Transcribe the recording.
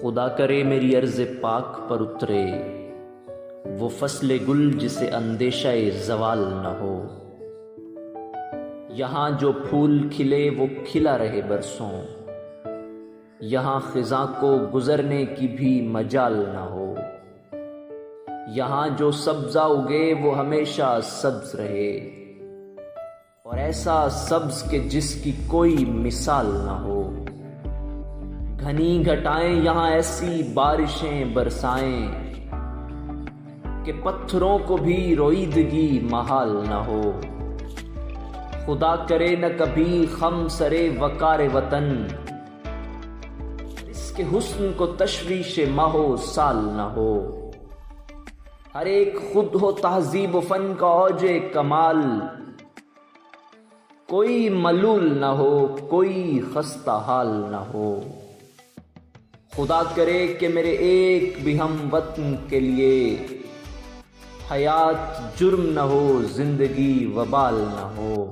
خدا کرے میری عرض پاک پر اترے وہ فصل گل جسے اندیشہ زوال نہ ہو۔ یہاں جو پھول کھلے وہ کھلا رہے برسوں، یہاں خزاں کو گزرنے کی بھی مجال نہ ہو۔ یہاں جو سبزہ اگے وہ ہمیشہ سبز رہے، اور ایسا سبز کہ جس کی کوئی مثال نہ ہو۔ گھنی گھٹائیں یہاں ایسی بارشیں برسائیں کہ پتھروں کو بھی روئیدگی محال نہ ہو۔ خدا کرے نہ کبھی خم سرے وقار وطن، اس کے حسن کو تشویش ماہ و سال نہ ہو۔ ہر ایک خود ہو تہذیب و فن کا اوج کمال، کوئی ملول نہ ہو کوئی خستہ حال نہ ہو۔ خدا کرے کہ میرے ایک بھی ہم وطن کے لیے حیات جرم نہ ہو، زندگی وبال نہ ہو۔